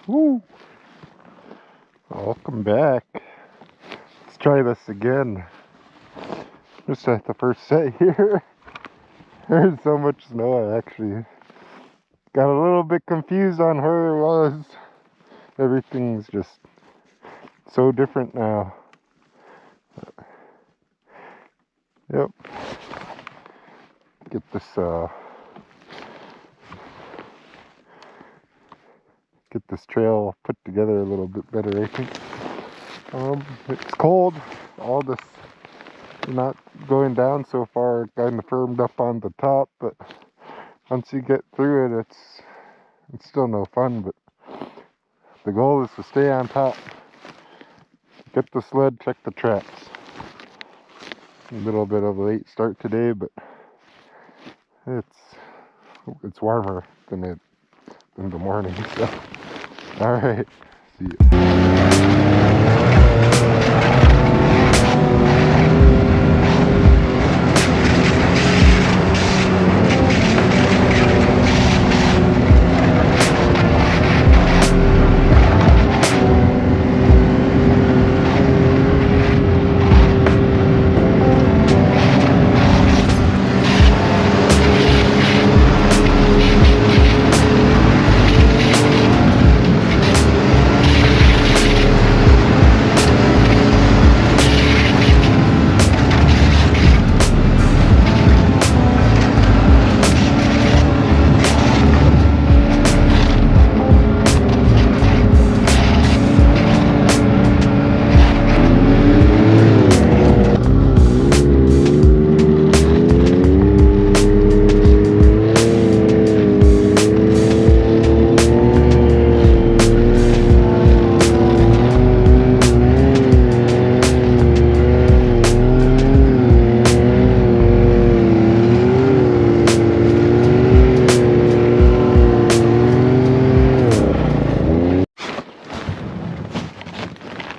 Woo! Welcome back. Let's try this again. Just at the first set here. There's so much snow, I actually got a little bit confused on where it was. Everything's just so different now. Yep. Get this trail put together a little bit better, I think. It's cold. All this not going down so far, kind of firmed up on the top, but once you get through it, it's still no fun. But the goal is to stay on top, get the sled, check the tracks. A little bit of a late start today, but it's warmer than in the morning. So, all right, see you.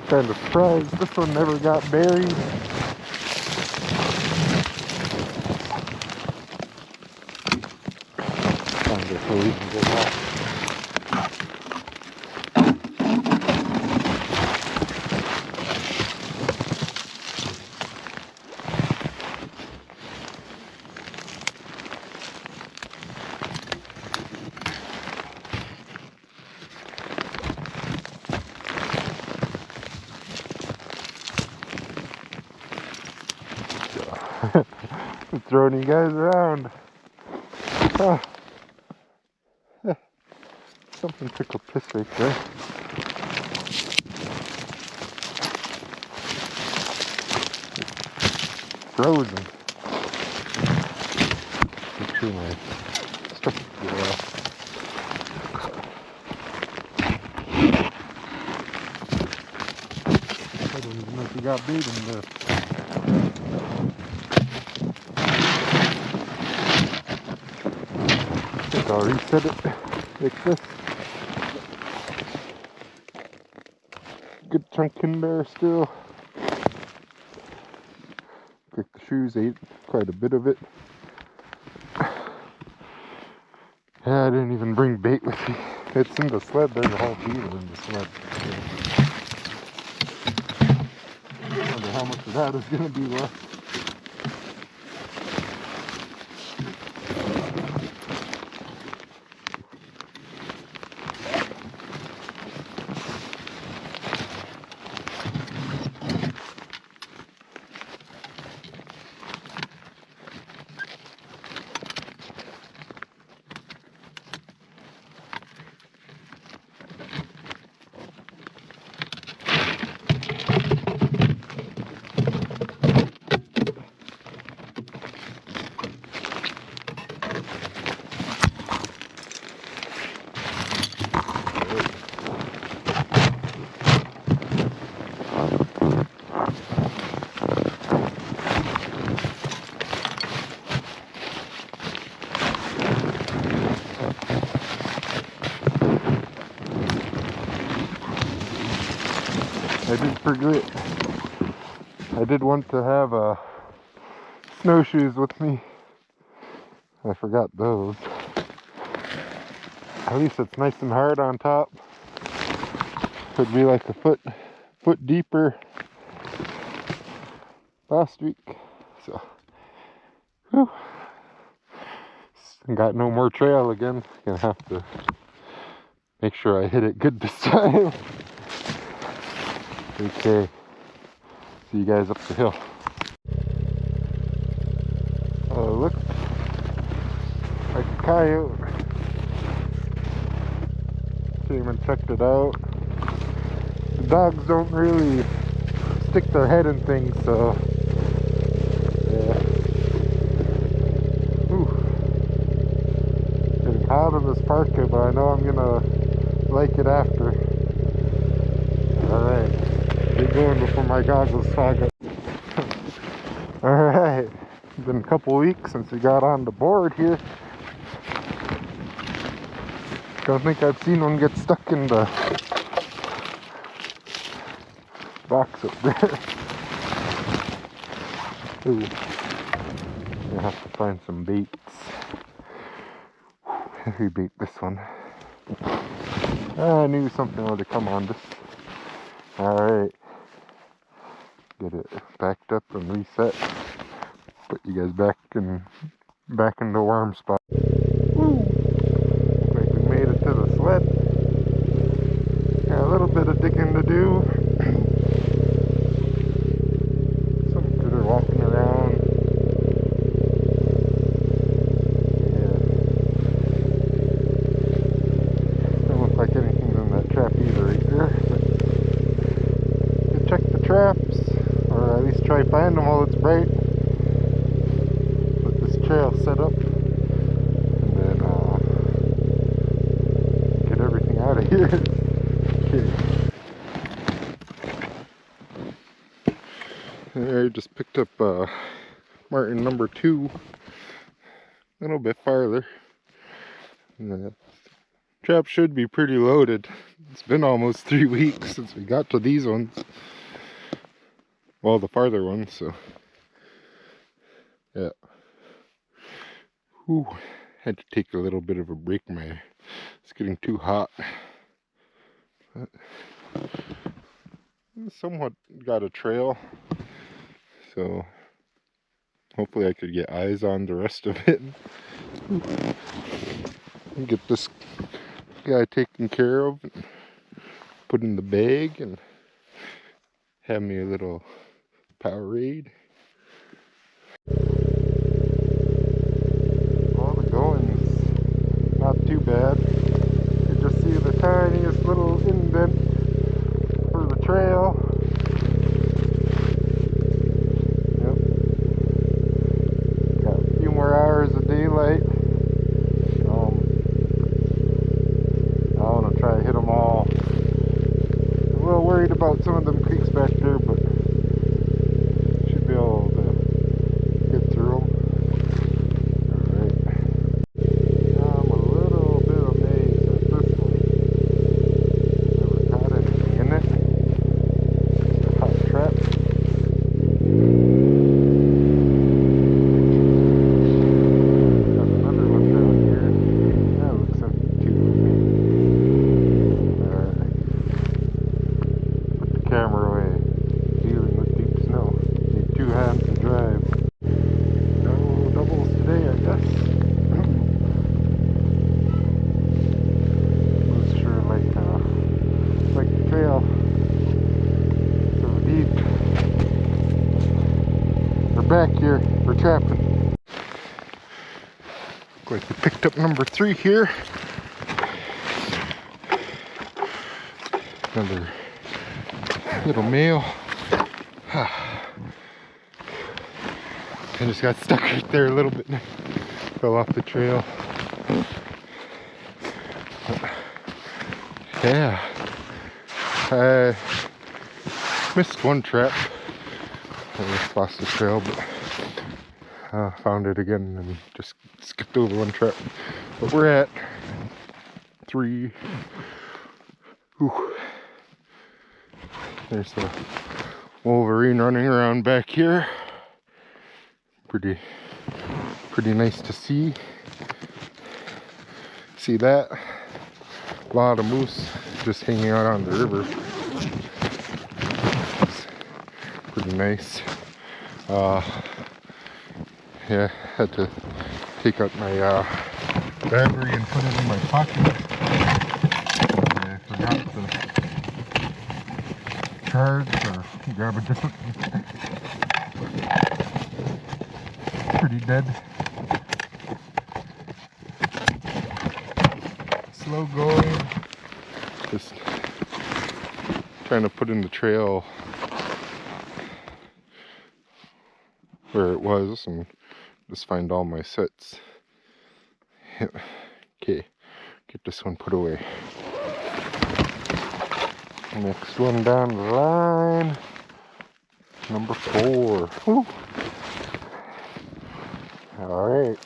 Kind of surprised this one never got buried. Wonder if we can get off. Throwing you guys around. Oh. Something took a piss right there. It's frozen. Make sure my stuff get off. I don't even know if we got bait in there. I'll reset it like this. Good chunk in there still. Like the shoes ate quite a bit of it. Yeah, I didn't even bring bait with me. It's in the sled. There's a whole beaver in the sled. I wonder how much of that is going to be left. I did forget. I did want to have snowshoes with me. I forgot those. At least it's nice and hard on top. could be like a foot deeper last week. So, whew. Got no more trail again. Gonna have to make sure I hit it good this time. Okay, see you guys up the hill. Oh, look, like a coyote. Came and checked it out. The dogs don't really stick their head in things, so yeah. Getting hot in this parka, but I know I'm gonna like it after. Alright, get going before my goggles fog up. Alright, it's been a couple weeks since we got on the board here. Don't think I've seen one get stuck in the box up there. Ooh, I have to find some baits. Heavy bait this one. I knew something would have come on this. Alright. Get it backed up and reset. Put you guys back in the warm spot. Woo! Like we made it to the sled. Got a little bit of digging to do. Some good are walking around. Yeah. Don't look like anything's in that trap either right there. But check the traps, or at least try find them while it's bright. Put this trail set up, and then get everything out of here. Okay. I just picked up marten number 2, a little bit farther. And the trap should be pretty loaded. It's been almost 3 weeks since we got to these ones. Well, the farther ones, so yeah. Whew. Had to take a little bit of a break. It's getting too hot. But somewhat got a trail, so hopefully I could get eyes on the rest of it. And get this guy taken care of, and put in the bag, and have me a little Powerade. Well, the going's not too bad. You just see the tiniest little indent for the trail. Yep. Got a few more hours of daylight. I want to try to hit them all. I'm a little worried about some of them creeks back there, but should be able to get through them. Alright. I'm a little bit amazed at this one. Never caught anything in it. Just a hot trap. Got another one down here. That looks empty too. Alright. Put the camera away. Dealing with deep snow. Need 2 hands to drive. No doubles today, I guess. Was sure like the trail. So deep. We're back here. We're trapping. Looks like we picked up number 3 here. Another little male. I just got stuck right there a little bit. Fell off the trail. Yeah. I missed one trap. I just lost the trail, but found it again and just skipped over one trap. But we're at 3. Whew. There's the wolverine running around back here. Pretty nice to see. See that? A lot of moose just hanging out on the river. nice. Yeah, had to take out my battery and put it in my pocket. I forgot to charge or grab a different one. Pretty dead. Slow going. Just trying to put in the trail where it was and just find all my sets. Okay, get this one put away. Next one down the line, number 4. Woo. All right.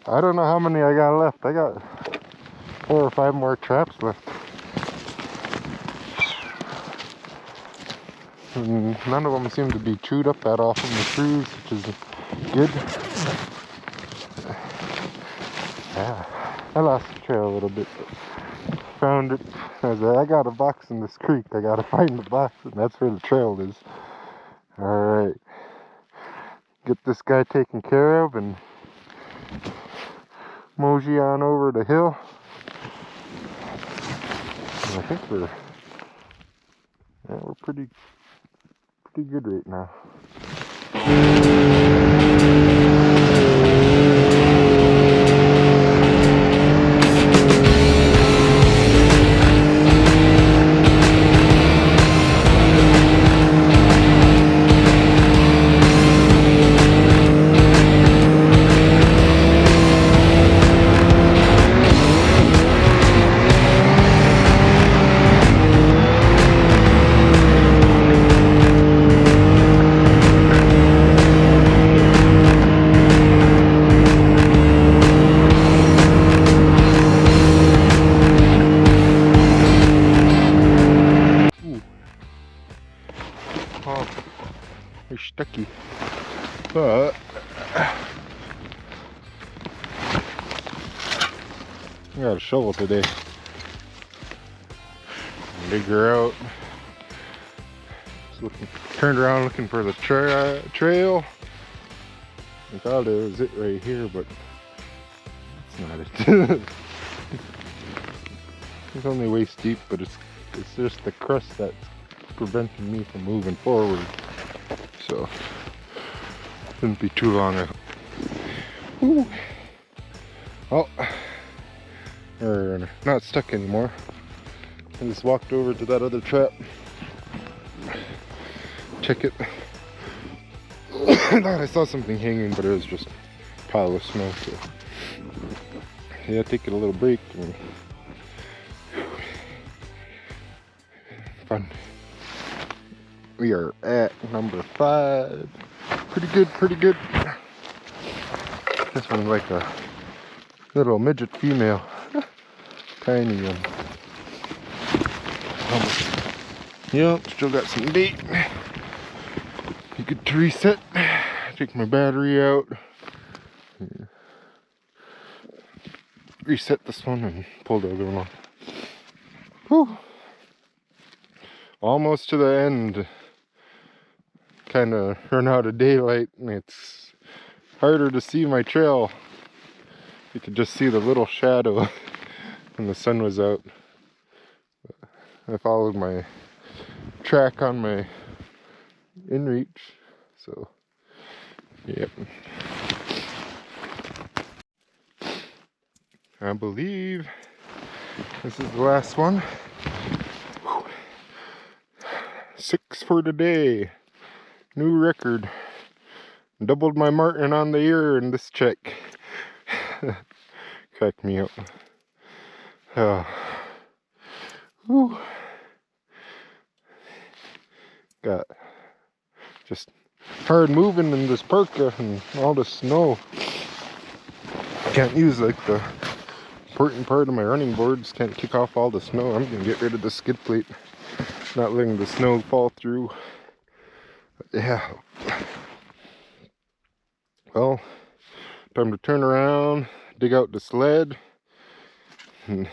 I don't know how many I got left. I got 4 or 5 more traps left. And none of them seem to be chewed up that often, the screws, which is good. Yeah, I lost the trail a little bit, but found it. I got a box in this creek. I gotta find the box, and that's where the trail is. Alright. Get this guy taken care of and mosey on over the hill. And I think we're pretty good right now. Oh, they're stucky. But I got a shovel today. Dig her out. Turned around looking for the trail. I thought it was it right here, but it's not it. It's only waist deep, but it's just the crust that's preventing me from moving forward. So shouldn't be too long. Woo. Oh, we're not stuck anymore. I just walked over to that other trap. Check it. I thought I saw something hanging, but it was just a pile of snow. So yeah, taking a little break. And fun. We are at number 5. Pretty good, pretty good. This one's like a little midget female. Tiny one. Yep, still got some bait. You get to reset. Take my battery out. Reset this one and pull the other one off. Whew. Almost to the end. Kind of run out of daylight and it's harder to see my trail. You could just see the little shadow when the sun was out. I followed my track on my inReach, so yep. I believe this is the last one. 6 for today. New record. Doubled my marten on the ear in this check. Cracked me up. Whew. Got just hard moving in this parka and all the snow. Can't use like the important part of my running boards. Can't kick off all the snow. I'm gonna get rid of the skid plate. Not letting the snow fall through. But yeah. Well, time to turn around, dig out the sled, and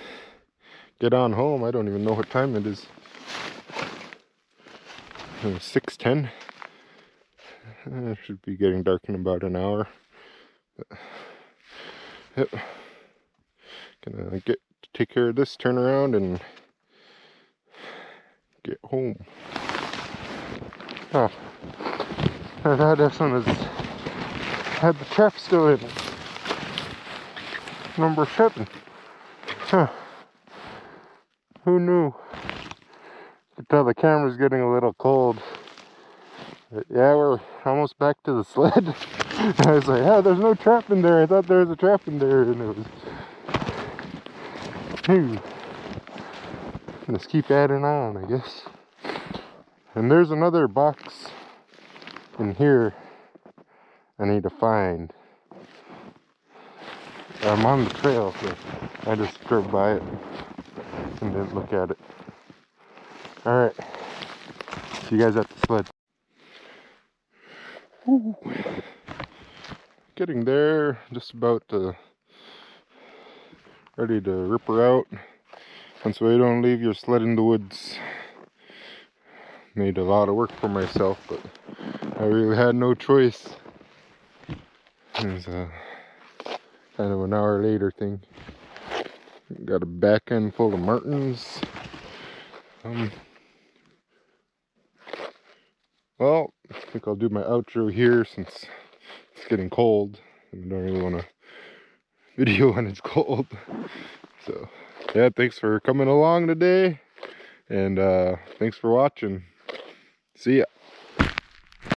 get on home. I don't even know what time it is. 6:10. It should be getting dark in about an hour. But, yep. Gonna take care of this, turn around, and get home. Oh, I thought this one had the trap still in it. Number 7. Huh. Who knew? You can tell the camera's getting a little cold. But yeah, we're almost back to the sled. I was like, yeah, there's no trap in there. I thought there was a trap in there, and it was. Phew. Just keep adding on, I guess. And there's another box in here I need to find. I'm on the trail, so I just drove by it and didn't look at it. Alright, see you guys at the sled. Ooh. Getting there, just about ready to rip her out. And so you don't leave your sled in the woods. Made a lot of work for myself, but I really had no choice. It was a kind of an hour later thing. Got a back end full of martens. Well, I think I'll do my outro here since it's getting cold. I don't really want to video when it's cold. So, yeah, thanks for coming along today. And thanks for watching. See ya.